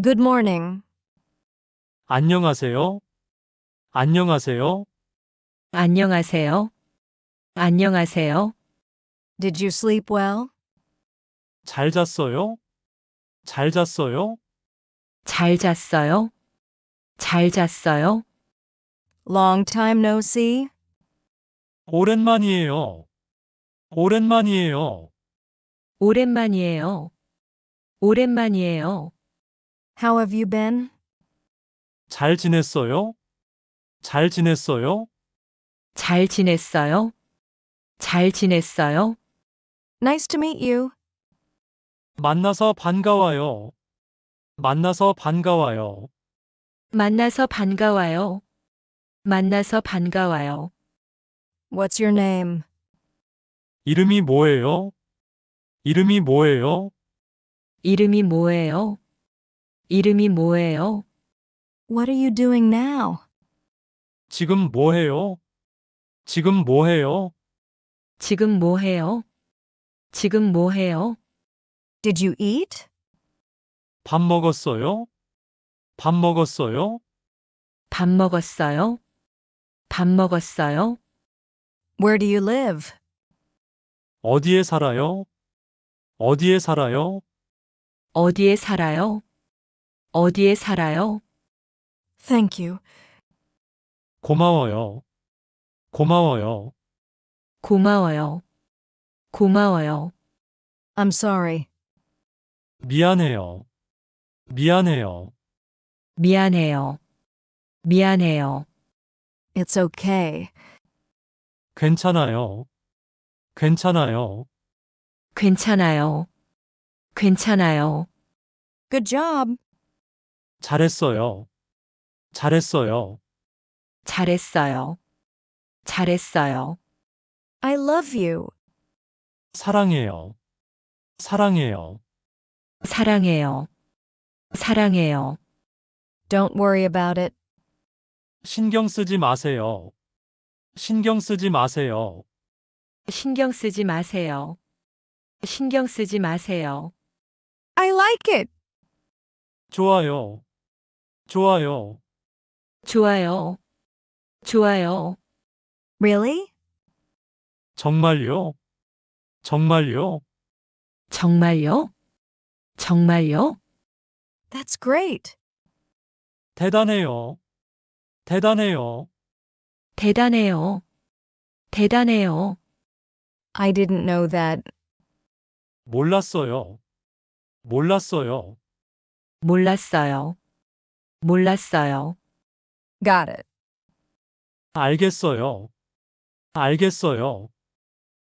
Good morning. 안녕하세요. 안녕하세요. 안녕하세요. 안녕하세요. Did you sleep well? 잘 잤어요? 잘 잤어요? 잘 잤어요? 잘 잤어요? Long time no see? 오랜만이에요. 오랜만이에요. 오랜만이에요. 오랜만이에요. How have you been? 잘 지냈어요? 잘 지냈어요? 잘 지냈어요? 잘 지냈어요? Nice to meet you. 만나서 반가워요. 만나서 반가워요. 만나서 반가워요. 만나서 반가워요. What's your name? 이름이 뭐예요? 이름이 뭐예요? 이름이 뭐예요? 이름이 뭐예요? What are you doing now? 지금 뭐 해요? 지금 뭐 해요? 지금 뭐 해요? 지금 뭐 해요? Did you eat? 밥 먹었어요? 밥 먹었어요? 밥 먹었어요? 밥 먹었어요? Where do you live? 어디에 살아요? 어디에 살아요? 어디에 살아요? 어디에 살아요? Thank you. 고마워요. 고마워요. 고마워요. 고마워요. I'm sorry. 미안해요. 미안해요. 미안해요. 미안해요. It's okay. 괜찮아요. 괜찮아요. 괜찮아요. 괜찮아요. Good job. 잘했어요. 잘했어요. 잘했어요. 잘했어요. I love you. 사랑해요. 사랑해요. 사랑해요. 사랑해요. Don't worry about it. 신경 쓰지 마세요. 신경 쓰지 마세요. 신경 쓰지 마세요. 신경 쓰지 마세요. I like it. 좋아요. 좋아요. 좋아요. 좋아요. Really? 정말요? 정말요? 정말요? 정말요? That's great. 대단해요. 대단해요. 대단해요. 대단해요. I didn't know that. 몰랐어요. 몰랐어요. 몰랐어요. 몰랐어요. Got it. 알겠어요. 알겠어요.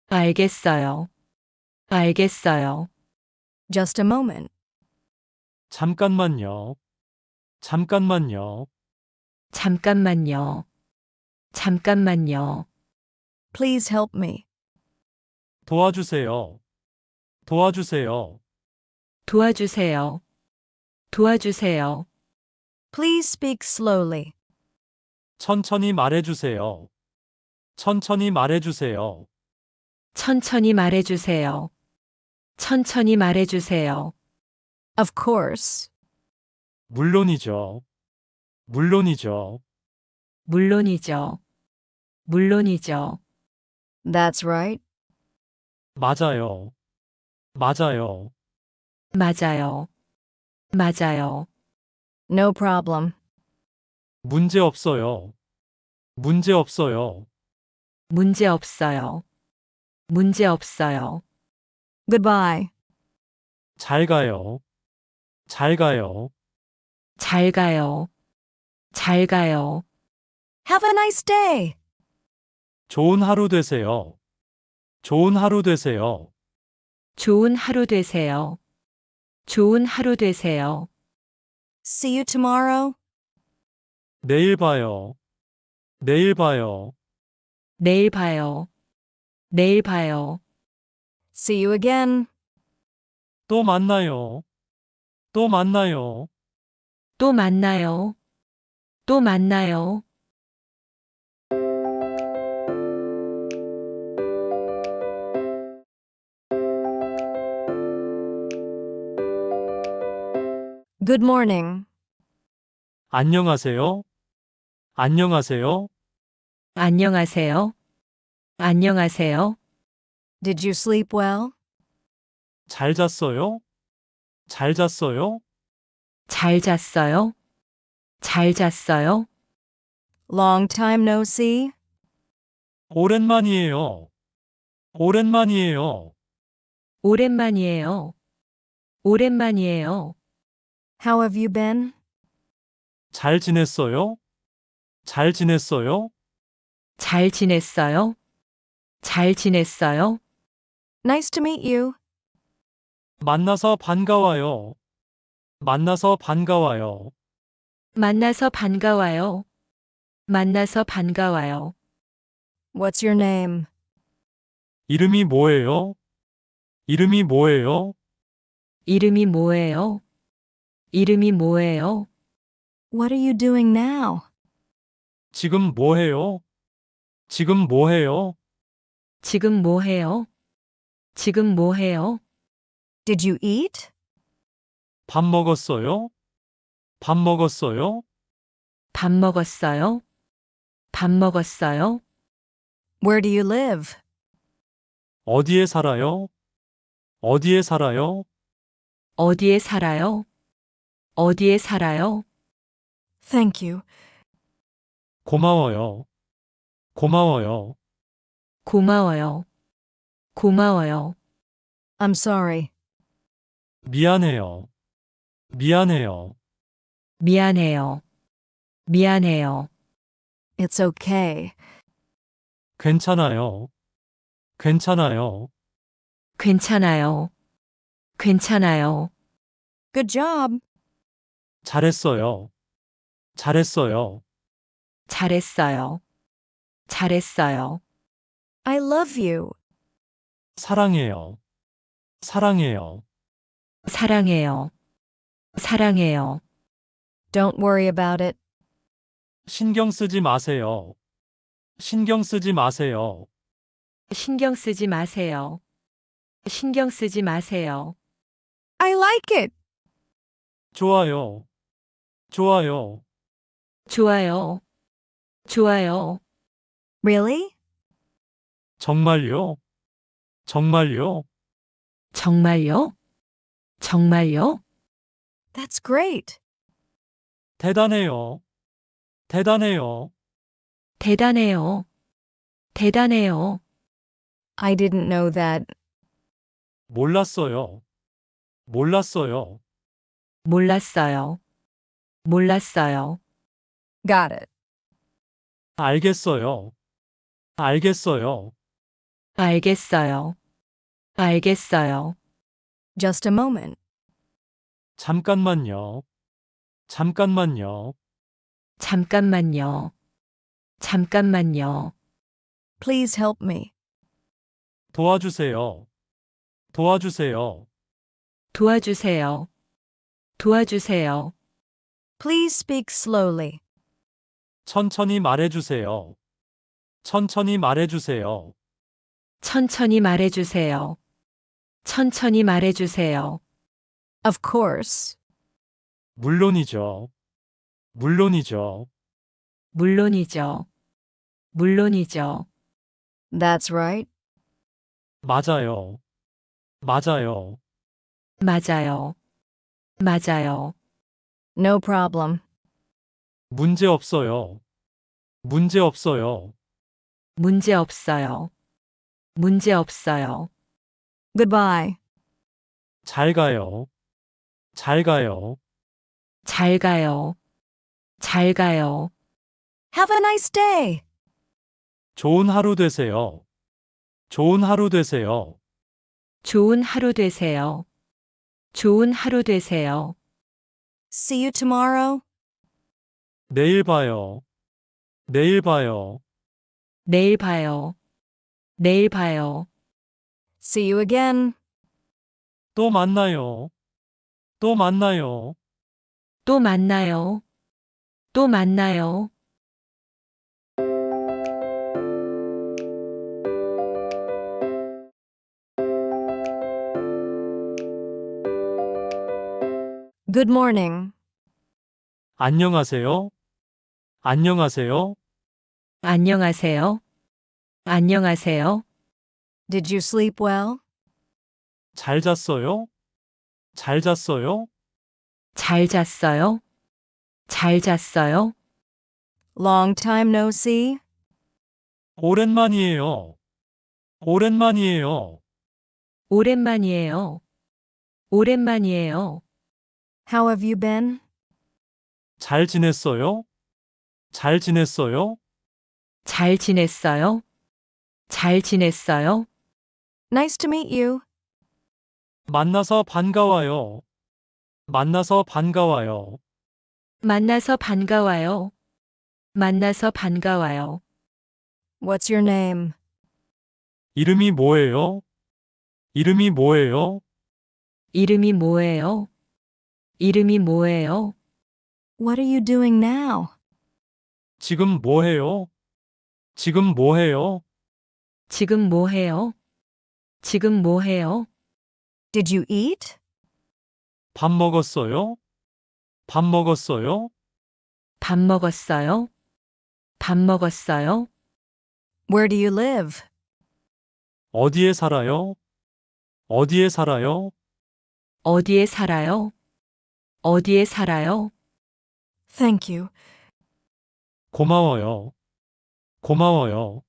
알겠어요. 알겠어요. Just a moment. 잠깐만요. 잠깐만요. 잠깐만요. 잠깐만요. Please help me. 도와주세요. 도와주세요. 도와주세요. 도와주세요. Please speak slowly. 천천히 말해주세요. 천천히 말해주세요. 천천히 말해주세요. 천천히 말해주세요. Of course. 물론이죠. 물론이죠. 물론이죠. 물론이죠. That's right. 맞아요. 맞아요. 맞아요. 맞아요. No problem. 문제 없어요. 문제 없어요. 문제 없어요. 문제 없어요. Goodbye. 잘 가요. 잘 가요. 잘 가요. 잘 가요. Have a nice day. 좋은 하루 되세요. 좋은 하루 되세요. 좋은 하루 되세요. 좋은 하루 되세요. See you tomorrow. 내일 봐요. 내일 봐요. 내일 봐요. 내일 봐요. See you again. 또 만나요. 또 만나요. 또 만나요. 또 만나요. Good morning. 안녕하세요. 안녕하세요. 안녕하세요. 안녕하세요. Did you sleep well? 잘 잤어요? 잘 잤어요? 잘 잤어요? 잘 잤어요? Long time no see? 오랜만이에요. 오랜만이에요. 오랜만이에요. 오랜만이에요. How have you been? 잘 지냈어요? 잘 지냈어요? 잘 지냈어요? 잘 지냈어요? Nice to meet you. 만나서 반가워요. 만나서 반가워요. 만나서 반가워요. 만나서 반가워요. What's your name? 이름이 뭐예요? 이름이 뭐예요? 이름이 뭐예요? 이름이 뭐예요? What are you doing now? 지금 뭐 해요? 지금 뭐 해요? 지금 뭐 해요? 지금 뭐 해요? Did you eat? 밥 먹었어요? 밥 먹었어요? 밥 먹었어요? 밥 먹었어요? Where do you live? 어디에 살아요? 어디에 살아요? 어디에 살아요? 어디에 살아요? Thank you. 고마워요. 고마워요. 고마워요. 고마워요. I'm sorry. 미안해요. 미안해요. 미안해요. 미안해요. It's okay. 괜찮아요. 괜찮아요. 괜찮아요. 괜찮아요. Good job. 잘했어요. 잘했어요. 잘했어요. 잘했어요. I love you. 사랑해요. 사랑해요. 사랑해요. 사랑해요. Don't worry about it. 신경 쓰지 마세요. 신경 쓰지 마세요. 신경 쓰지 마세요. 신경 쓰지 마세요. I like it. 좋아요. 좋아요. 좋아요. 좋아요. Really? 정말요? 정말요? 정말요? 정말요? That's great. 대단해요. 대단해요. 대단해요. 대단해요. I didn't know that. 몰랐어요. 몰랐어요. 몰랐어요. 몰랐어요. Got it. 알겠어요. 알겠어요. 알겠어요. 알겠어요. Just a moment. 잠깐만요. 잠깐만요. 잠깐만요. 잠깐만요. Please help me. 도와주세요. 도와주세요. 도와주세요. 도와주세요. Please speak slowly. 천천히 말해주세요. 천천히 말해주세요. 천천히 말해주세요. 천천히 말해주세요. Of course. 물론이죠. 물론이죠. 물론이죠. 물론이죠. That's right. 맞아요. 맞아요. 맞아요. 맞아요. No problem. 문제 없어요. 문제 없어요. 문제 없어요. 문제 없어요. Goodbye. 잘 가요. 잘 가요. 잘 가요. 잘 가요. Have a nice day. 좋은 하루 되세요. 좋은 하루 되세요. 좋은 하루 되세요. 좋은 하루 되세요. See you tomorrow. 내일 봐요. 내일 봐요. 내일 봐요. 내일 봐요. See you again. 또 만나요. 또 만나요. 또 만나요. 또 만나요. Good morning. 안녕하세요. 안녕하세요. 안녕하세요. 안녕하세요. Did you sleep well? 잘 잤어요? 잘 잤어요? 잘 잤어요? 잘 잤어요? Long time no see? 오랜만이에요. 오랜만이에요. 오랜만이에요. 오랜만이에요. How have you been? 잘 지냈어요? 잘 지냈어요? 잘 지냈어요? 잘 지냈어요? Nice to meet you. 만나서 반가워요. 만나서 반가워요. 만나서 반가워요. 만나서 반가워요. What's your name? 이름이 뭐예요? 이름이 뭐예요? 이름이 뭐예요? 이름이 뭐예요? What are you doing now? 지금 뭐 해요? 지금 뭐 해요? 지금 뭐 해요? 지금 뭐 해요? Did you eat? 밥 먹었어요? 밥 먹었어요? 밥 먹었어요? 밥 먹었어요? Where do you live? 어디에 살아요? 어디에 살아요? 어디에 살아요? 어디에 살아요? Thank you. 고마워요. 고마워요.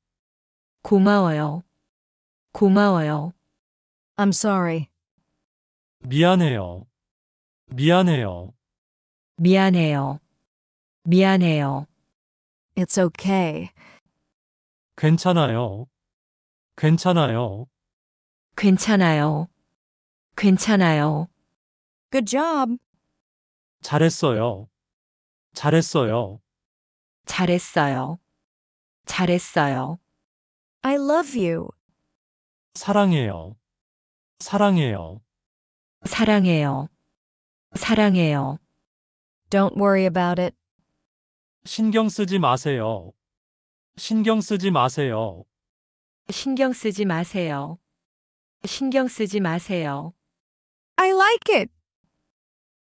고마워요. 고마워요. I'm sorry. 미안해요. 미안해요. 미안해요. 미안해요. It's okay. 괜찮아요. 괜찮아요. 괜찮아요. 괜찮아요. Good job. 잘했어요. 잘했어요. 잘했어요. 잘했어요. I love you. 사랑해요. 사랑해요. 사랑해요. 사랑해요. Don't worry about it. 신경 쓰지 마세요. 신경 쓰지 마세요. 신경 쓰지 마세요. 신경 쓰지 마세요. I like it.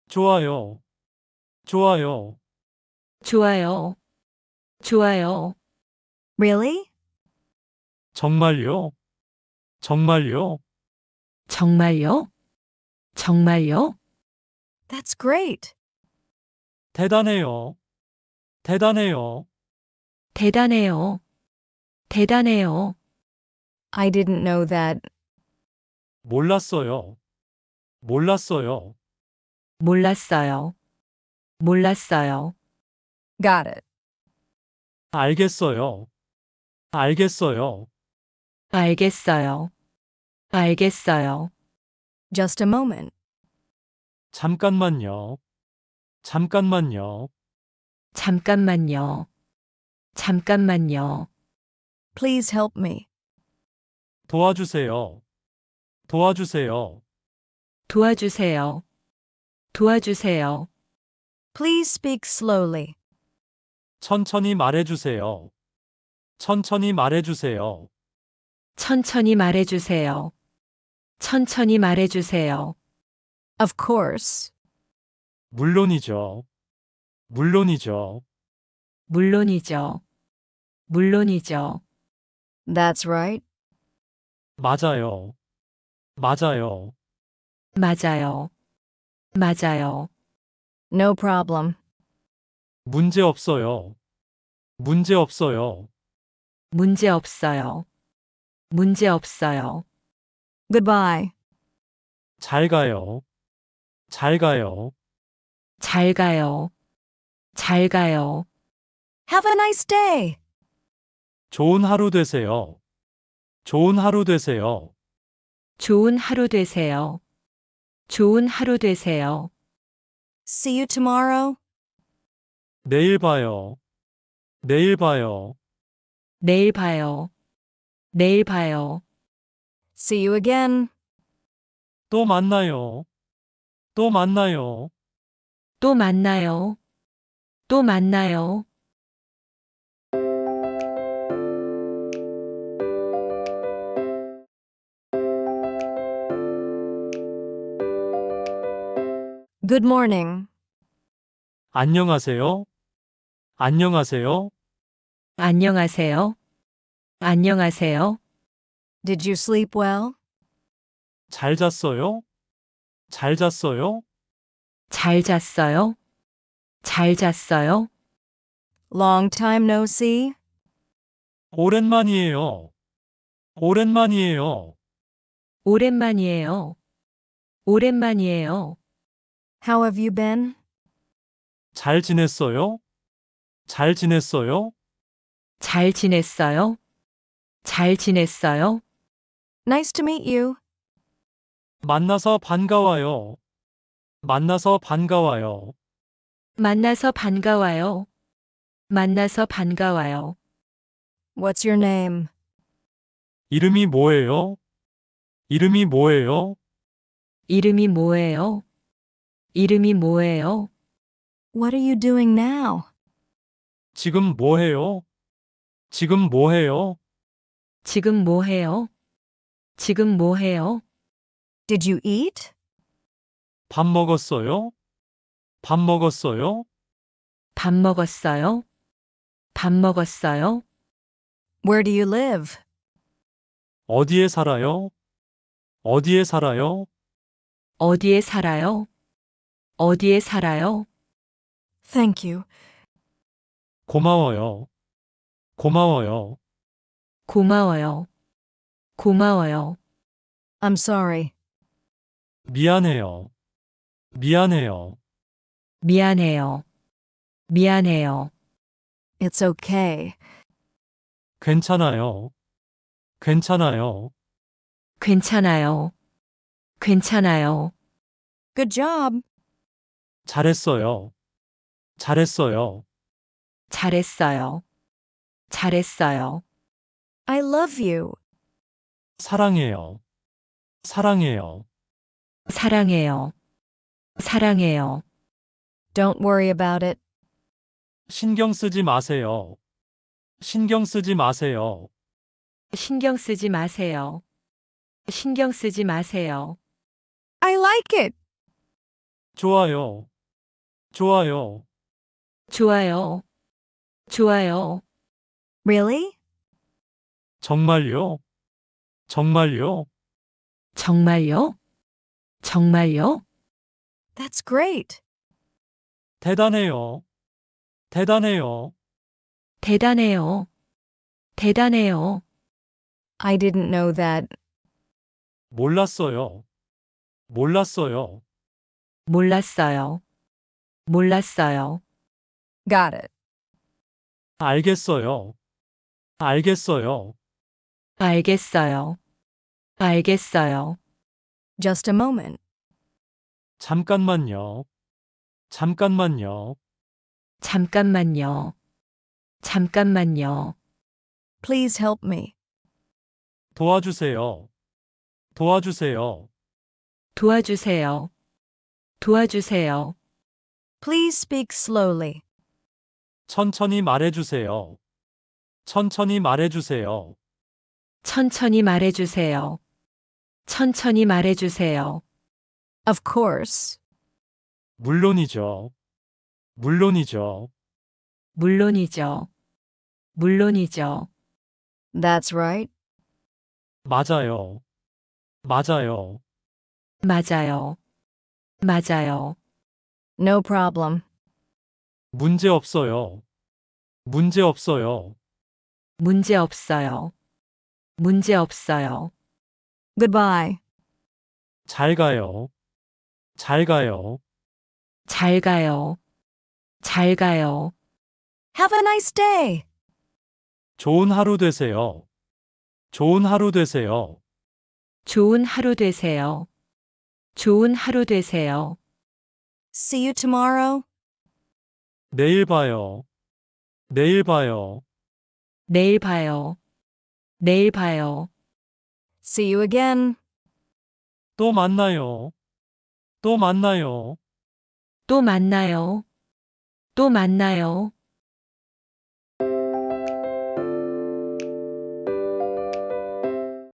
좋아요. 좋아요. 좋아요. 좋아요. Really? 정말요? 정말요? 정말요? 정말요? That's great. 대단해요. 대단해요. 대단해요. 대단해요. I didn't know that. 몰랐어요. 몰랐어요. 몰랐어요. 몰랐어요. Got it. 알겠어요. 알겠어요. 알겠어요. 알겠어요. Just a moment. 잠깐만요. 잠깐만요. 잠깐만요. 잠깐만요. Please help me. 도와주세요. 도와주세요. 도와주세요. 도와주세요. Please speak slowly. 천천히 말해주세요. 천천히 말해주세요. 천천히 말해주세요. 천천히 말해주세요. Of course. 물론이죠. 물론이죠. 물론이죠. 물론이죠. That's right. 맞아요. 맞아요. 맞아요. 맞아요. No problem. 문제 없어요. 문제 없어요. 문제 없어요. 문제 없어요. Goodbye. 잘 가요. 잘 가요. 잘 가요. 잘 가요. Have a nice day. 좋은 하루 되세요. 좋은 하루 되세요. 좋은 하루 되세요. 좋은 하루 되세요. See you tomorrow. 내일 봐요. 내일 봐요. 내일 봐요. 내일 봐요. See you again. 또 만나요. 또 만나요. 또 만나요. 또 만나요. Good morning. 안녕하세요. 안녕하세요. 안녕하세요. 안녕하세요. Did you sleep well? 잘 잤어요? 잘 잤어요? 잘 잤어요? 잘 잤어요? Long time no see? 오랜만이에요. 오랜만이에요. 오랜만이에요. 오랜만이에요. How have you been? 잘 지냈어요? 잘 지냈어요? 잘 지냈어요? 잘 지냈어요? Nice to meet you. 만나서 반가워요. 만나서 반가워요. 만나서 반가워요. 만나서 반가워요. What's your name? 이름이 뭐예요? 이름이 뭐예요? 이름이 뭐예요? 이름이 뭐예요? What are you doing now? 지금 뭐해요? 지금 뭐해요? 지금 뭐해요? 지금 뭐해요? Did you eat? 밥 먹었어요? 밥 먹었어요? 밥 먹었어요? 밥 먹었어요? Where do you live? 어디에 살아요? 어디에 살아요? 어디에 살아요? 어디에 살아요? Thank you. 고마워요. 고마워요. 고마워요. 고마워요. I'm sorry. 미안해요. 미안해요. 미안해요. 미안해요. It's okay. 괜찮아요. 괜찮아요. 괜찮아요. 괜찮아요. Good job. 잘했어요. 잘했어요. 잘했어요. 잘했어요. I love you. 사랑해요. 사랑해요. 사랑해요. 사랑해요. Don't worry about it. 신경 쓰지 마세요. 신경 쓰지 마세요. 신경 쓰지 마세요. 신경 쓰지 마세요. I like it. 좋아요. 좋아요. 좋아요. 좋아요. Really? 정말요? 정말요? 정말요? 정말요? That's great. 대단해요. 대단해요. 대단해요. 대단해요. I didn't know that. 몰랐어요. 몰랐어요. 몰랐어요. 몰랐어요. Got it. 알겠어요. 알겠어요. 알겠어요. 알겠어요. Just a moment. 잠깐만요. 잠깐만요. 잠깐만요. 잠깐만요. Please help me. 도와주세요. 도와주세요. 도와주세요. 도와주세요. Please speak slowly. 천천히 말해주세요. 천천히 말해주세요. 천천히 말해주세요. 천천히 말해주세요. Of course. 물론이죠. 물론이죠. 물론이죠. 물론이죠. That's right. 맞아요. 맞아요. 맞아요. 맞아요. No problem. 문제 없어요. 문제 없어요. 문제 없어요. 문제 없어요. Goodbye. 잘 가요. 잘 가요. 잘 가요. 잘 가요. Have a nice day. 좋은 하루 되세요. 좋은 하루 되세요. 좋은 하루 되세요. 좋은 하루 되세요. See you tomorrow. 내일 봐요. 내일 봐요. 내일 봐요. 내일 봐요. See you again. 또 만나요. 또 만나요. 또 만나요. 또 만나요.